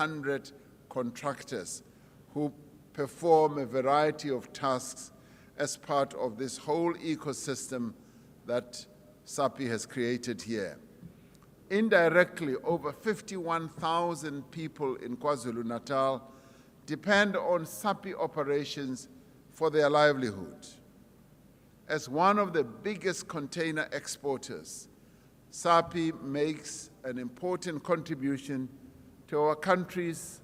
100 contractors who perform a variety of tasks as part of this whole ecosystem that Sapi has created here. Indirectly, over 51,000 people in KwaZulu-Natal depend on Sapi operations for their livelihood. As one of the biggest container exporters, Sapi makes an important contribution to our country's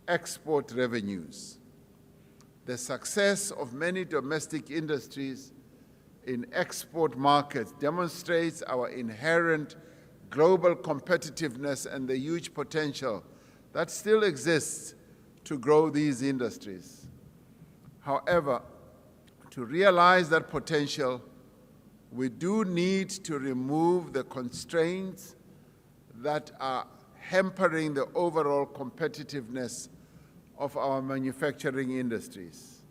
export revenues. The success of many domestic industries in export markets demonstrates our inherent global competitiveness and the huge potential that still exists to grow these industries. However, to realize that potential, we do need to remove the constraints that are hampering the overall competitiveness of our manufacturing industries.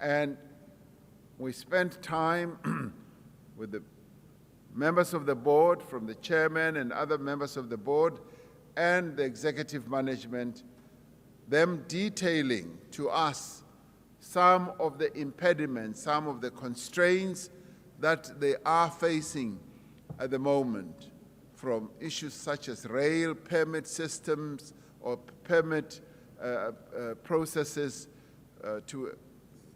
And we spent time with the members of the board, from the chairman and other members of the board, and the executive management, them detailing to us some of the impediments, some of the constraints that they are facing at the moment, from issues such as rail permit systems or permit processes to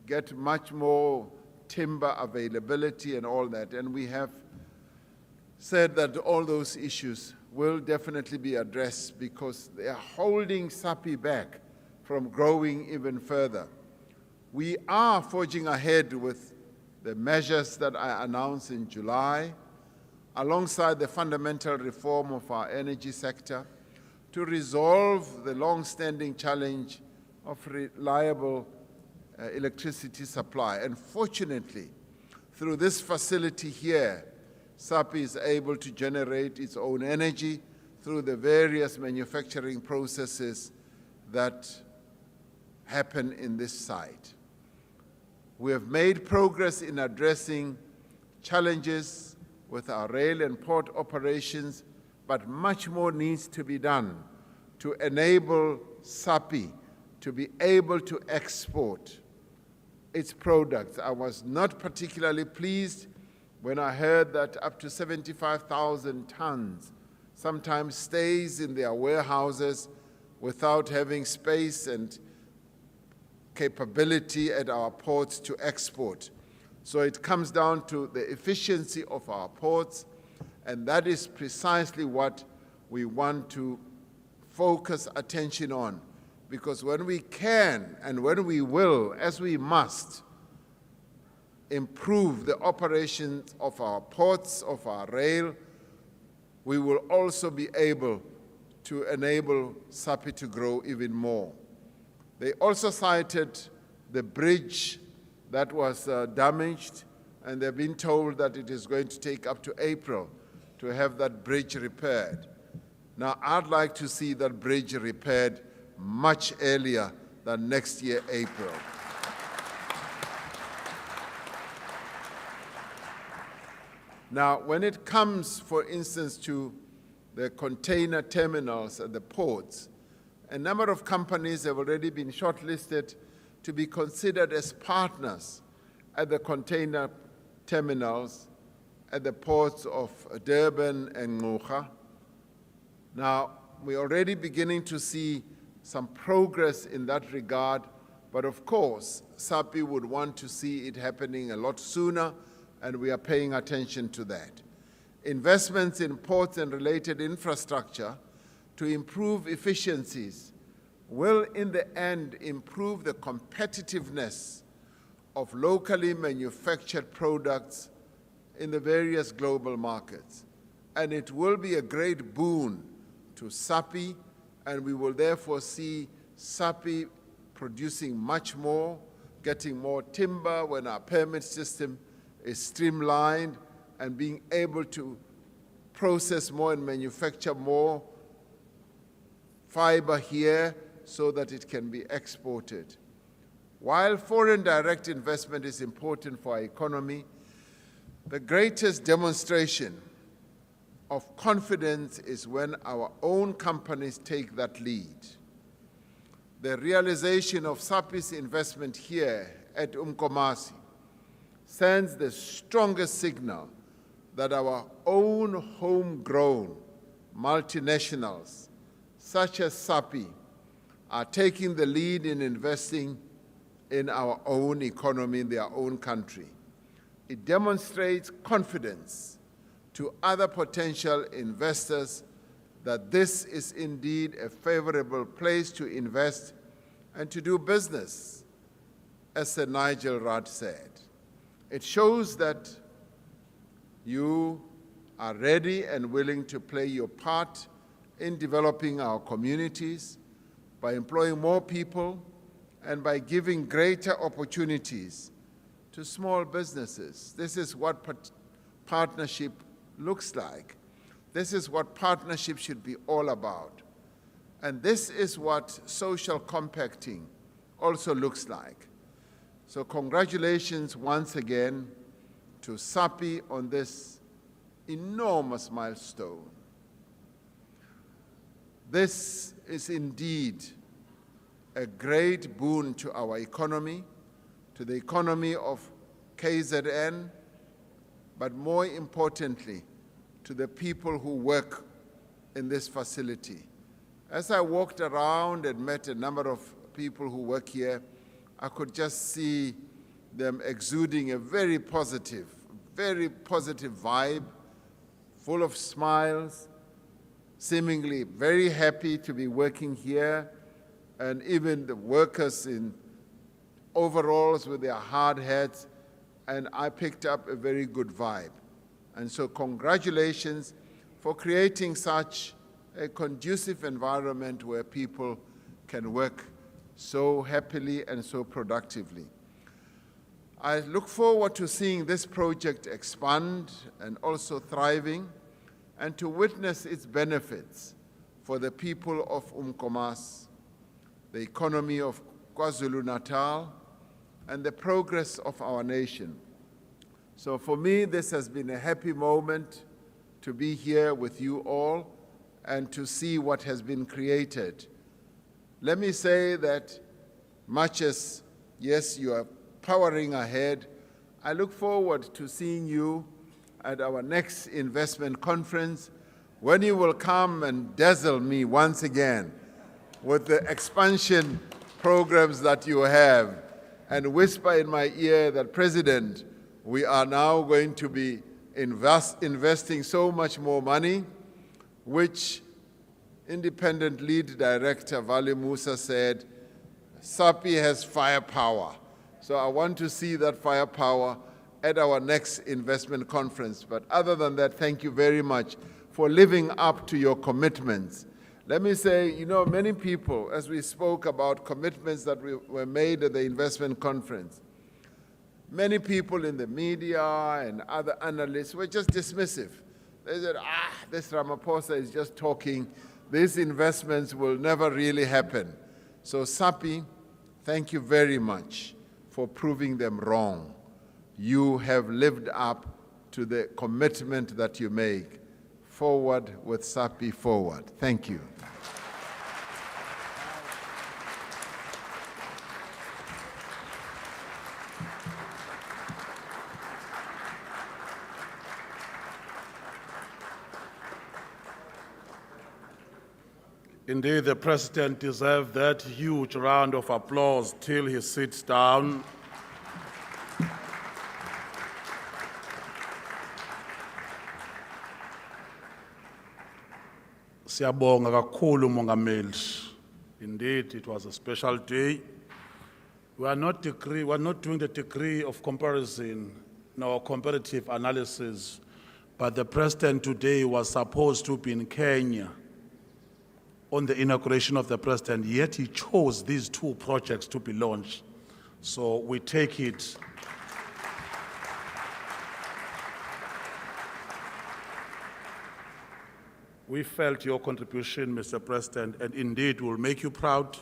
get much more timber availability and all that. And we have said that all those issues will definitely be addressed because they are holding Sapi back from growing even further. We are forging ahead with the measures that I announced in July, alongside the fundamental reform of our energy sector, to resolve the long-standing challenge of reliable electricity supply. And fortunately, through this facility here, Sapi is able to generate its own energy through the various manufacturing processes that happen in this site. We have made progress in addressing challenges with our rail and port operations, but much more needs to be done to enable Sapi to be able to export its products. I was not particularly pleased when I heard that up to 75,000 tons sometimes stays in their warehouses without having space and capability at our ports to export. So it comes down to the efficiency of our ports, and that is precisely what we want to focus attention on. Because when we can and when we will, as we must, improve the operations of our ports, of our rail, we will also be able to enable Sapi to grow even more. They also cited the bridge that was damaged, and they've been told that it is going to take up to April to have that bridge repaired. Now, I'd like to see that bridge repaired much earlier than next year, April. Now, when it comes, for instance, to the container terminals at the ports, a number of companies have already been shortlisted to be considered as partners at the container terminals at the ports of Durban and Ngqura. Now, we're already beginning to see some progress in that regard, but of course, Sapi would want to see it happening a lot sooner, and we are paying attention to that. Investments in ports and related infrastructure to improve efficiencies will in the end improve the competitiveness of locally manufactured products in the various global markets. And it will be a great boon to Sapi, and we will therefore see Sapi producing much more, getting more timber when our permit system is streamlined, and being able to process more and manufacture more fiber here so that it can be exported. While foreign direct investment is important for our economy, the greatest demonstration of confidence is when our own companies take that lead. The realization of Sappi's investment here at Umkomaas sends the strongest signal that our own homegrown multinationals, such as Sappi, are taking the lead in investing in our own economy, in their own country. It demonstrates confidence to other potential investors that this is indeed a favorable place to invest and to do business, as Sir Nigel Rudd said. It shows that you are ready and willing to play your part in developing our communities by employing more people and by giving greater opportunities to small businesses. This is what partnership looks like. This is what partnership should be all about. And this is what social compacting also looks like. So congratulations once again to Sappi on this enormous milestone. This is indeed a great boon to our economy, to the economy of KZN, but more importantly, to the people who work in this facility. As I walked around and met a number of people who work here, I could just see them exuding a very positive vibe, full of smiles, seemingly very happy to be working here, and even the workers in overalls with their hard hats, and I picked up a very good vibe. And so congratulations for creating such a conducive environment where people can work so happily and so productively. I look forward to seeing this project expand and also thriving, and to witness its benefits for the people of Umkomaas, the economy of KwaZulu-Natal, and the progress of our nation. So for me, this has been a happy moment to be here with you all and to see what has been created. Let me say that much as, yes, you are powering ahead, I look forward to seeing you at our next investment conference, when you will come and dazzle me once again with the expansion programs that you have, and whisper in my ear that, President, we are now going to be investing so much more money, which independent lead director Vali Musa said, Sappi has firepower. So I want to see that firepower at our next investment conference. But other than that, thank you very much for living up to your commitments. Let me say, you know, many people, as we spoke about commitments that were made at the investment conference, many people in the media and other analysts were just dismissive. They said, this Ramaphosa is just talking. These investments will never really happen. So Sappi, thank you very much for proving them wrong. You have lived up to the commitment that you make. Forward with Sappi, forward. Thank you. Indeed, the President deserves that huge round of applause till he sits down. Siyabonga kakhulu Mongameli. Indeed, it was a special day. We are not doing the degree of comparison nor comparative analysis, but the President today was supposed to be in Kenya on the inauguration of the President, yet he chose these two projects to be launched. So we take it. We felt your contribution, Mr. President, and indeed will make you proud.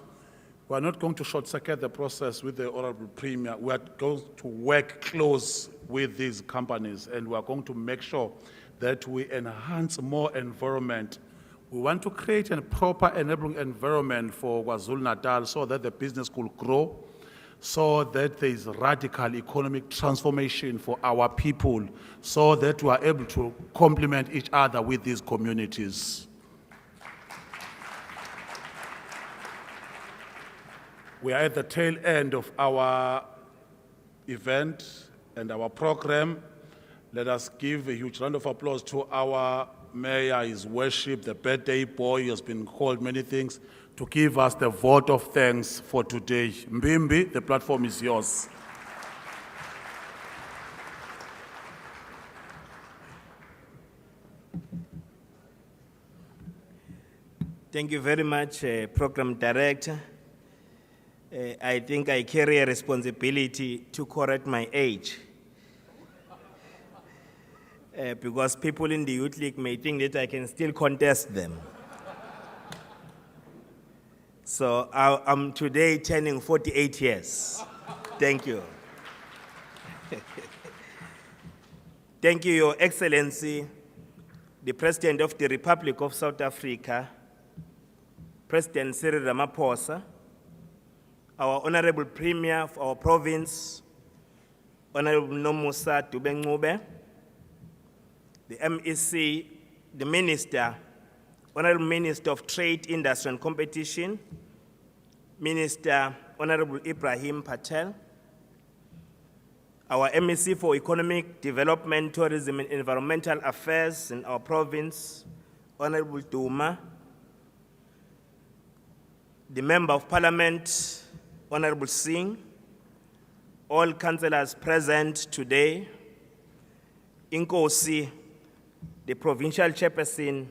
We are not going to short-circuit the process with the Honorable Premier. We are going to work close with these companies, and we are going to make sure that we enhance more environment. We want to create a proper enabling environment for KwaZulu-Natal so that the business could grow, so that there is radical economic transformation for our people, so that we are able to complement each other with these communities. We are at the tail end of our event and our program. Let us give a huge round of applause to our mayor, his worship, the birthday boy. He has been called many things, to give us the vote of thanks for today. Mbimbi, the platform is yours. Thank you very much, Program Director. I think I carry a responsibility to correct my age. Because people in the Youth League may think that I can still contest them. So I'm today turning 48 years. Thank you. Thank you, Your Excellency, the President of the Republic of South Africa, President Cyril Ramaphosa, our Honorable Premier of our province, Honorable Nomusa Dube, the MEC, the Minister, Honorable Minister of Trade, Industry and Competition, Minister Honorable Ibrahim Patel, our MEC for Economic Development, Tourism and Environmental Affairs in our province, Honorable Duma, the Member of Parliament, Honorable Singh, all councillors present today, Inkosi, the Provincial Chairperson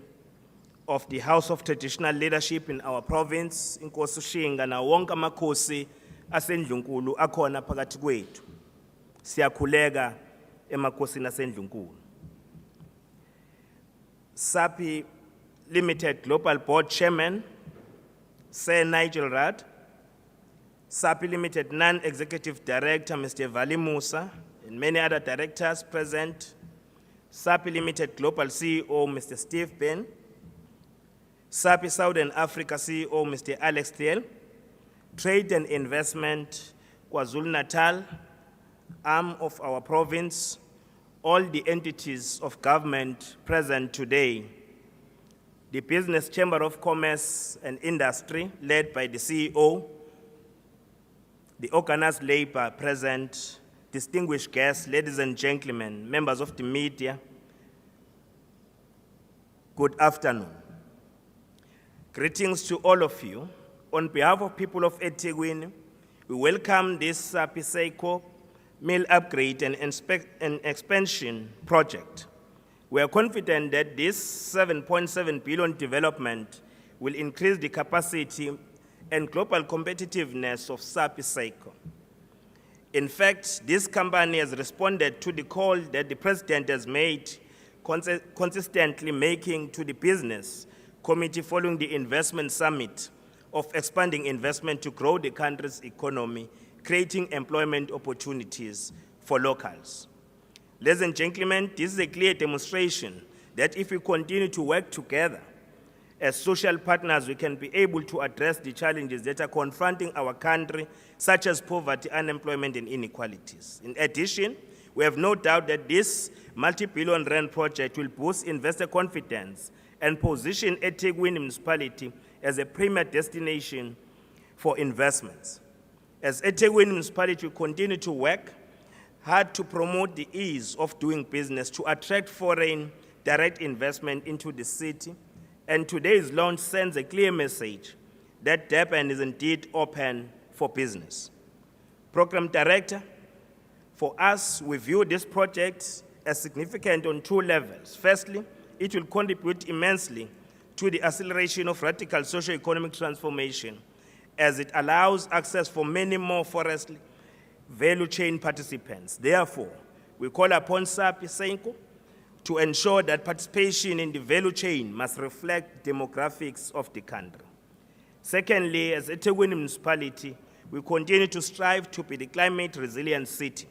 of the House of Traditional Leadership in our province, Inkosi Shinga, na wonke amakhosi asendlunkulu akhona phakathi kwethu. Siyakhuleka emakhosini asendlunkulu. Sapi Limited Global Board Chairman, Sir Nigel Rudd, Sapi Limited Non-Executive Director, Mr. Vali Musa, and many other directors present, Sapi Limited Global CEO, Mr. Steve Ben, Sapi Southern Africa CEO, Mr. Alex Thiel, Trade and Investment, KwaZulu-Natal, arm of our province, all the entities of government present today, the Business Chamber of Commerce and Industry, led by the CEO, the organized labor present, distinguished guests, ladies and gentlemen, members of the media, good afternoon. Greetings to all of you. On behalf of people of eThekwini, we welcome this Sappi Saicor Mill upgrade and expansion project. We are confident that this 7.7 billion development will increase the capacity and global competitiveness of Sappi Saicor. In fact, this company has responded to the call that the President has made, consistently making to the business committee following the investment summit of expanding investment to grow the country's economy, creating employment opportunities for locals. Ladies and gentlemen, this is a clear demonstration that if we continue to work together as social partners, we can be able to address the challenges that are confronting our country, such as poverty, unemployment, and inequalities. In addition, we have no doubt that this multi-billion rand project will boost investor confidence and position eThekwini municipality as a premier destination for investments. As eThekwini municipality, we continue to work hard to promote the ease of doing business, to attract foreign direct investment into the city, and today's launch sends a clear message that Durban is indeed open for business. Program Director, for us, we view this project as significant on two levels. Firstly, it will contribute immensely to the acceleration of radical socio-economic transformation, as it allows access for many more forest value chain participants. Therefore, we call upon Sappi Saicor to ensure that participation in the value chain must reflect demographics of the country. Secondly, as eThekwini municipality, we continue to strive to be the climate resilient city.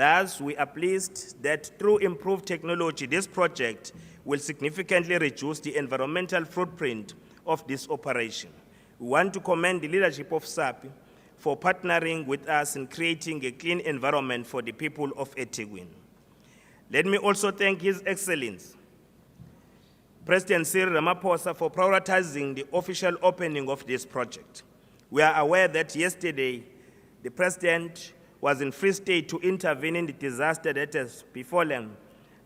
Thus, we are pleased that through improved technology, this project will significantly reduce the environmental footprint of this operation. We want to commend the leadership of Sapi for partnering with us in creating a clean environment for the people of eThekwini. Let me also thank His Excellency, President Cyril Ramaphosa, for prioritizing the official opening of this project. We are aware that yesterday, the President was in Free State to intervene in the disaster that has befallen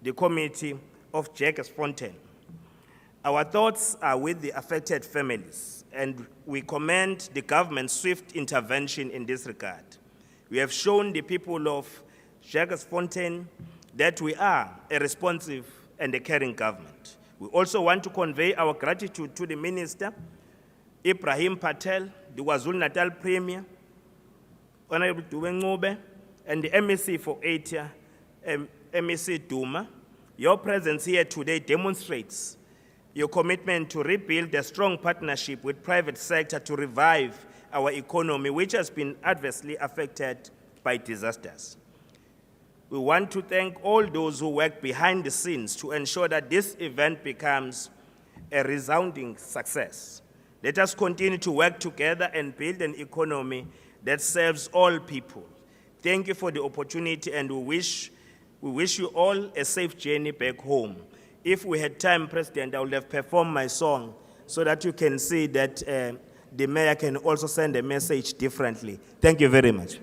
the community of Jagersfontein. Our thoughts are with the affected families, and we commend the government's swift intervention in this regard. We have shown the people of Jagersfontein that we are a responsive and a caring government. We also want to convey our gratitude to the Minister, Ibrahim Patel, the KwaZulu-Natal Premier, Honorable Duwe, and the MEC for ATIA, MEC Duma. Your presence here today demonstrates your commitment to rebuild a strong partnership with private sector to revive our economy, which has been adversely affected by disasters. We want to thank all those who work behind the scenes to ensure that this event becomes a resounding success. Let us continue to work together and build an economy that serves all people. Thank you for the opportunity, and we wish you all a safe journey back home. If we had time, President, I would have performed my song so that you can see that the mayor can also send a message differently. Thank you very much.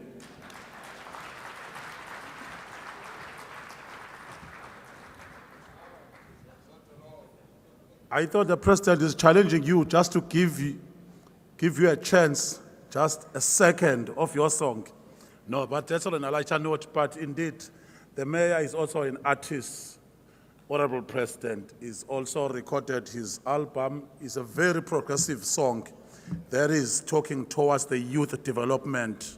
I thought the President is challenging you just to give you a chance, just a second of your song. No, but that's on a lighter note, but indeed, the mayor is also an artist. Honorable President is also recorded his album. It's a very progressive song that is talking towards the youth development,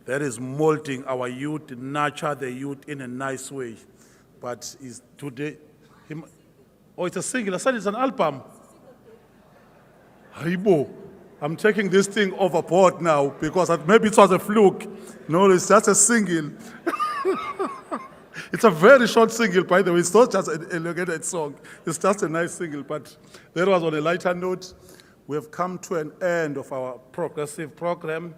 that is molding our youth, nurture the youth in a nice way. But is today, oh, it's a single. I said it's an album. Haribo, I'm taking this thing overboard now because maybe it was a fluke. No, it's just a single. It's a very short single, by the way. It's not just an elongated song. It's just a nice single, but that was on a lighter note. We have come to an end of our progressive program,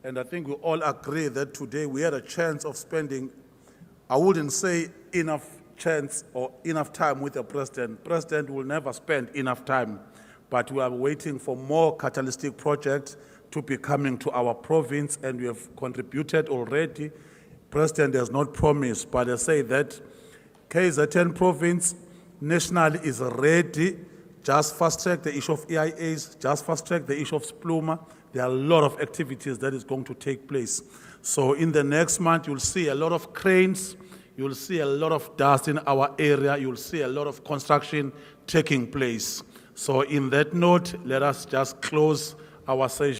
and I think we all agree that today we had a chance of spending, I wouldn't say enough chance or enough time with the President. President will never spend enough time, but we are waiting for more catalytic projects to be coming to our province, and we have contributed already. President has not promised, but I say that KZN province nationally is ready. Just fast track the issue of EIAs, just fast track the issue of Spluma. There are a lot of activities that is going to take place. So in the next month, you'll see a lot of cranes, you'll see a lot of dust in our area, you'll see a lot of construction taking place. So in that note, let us just close our session.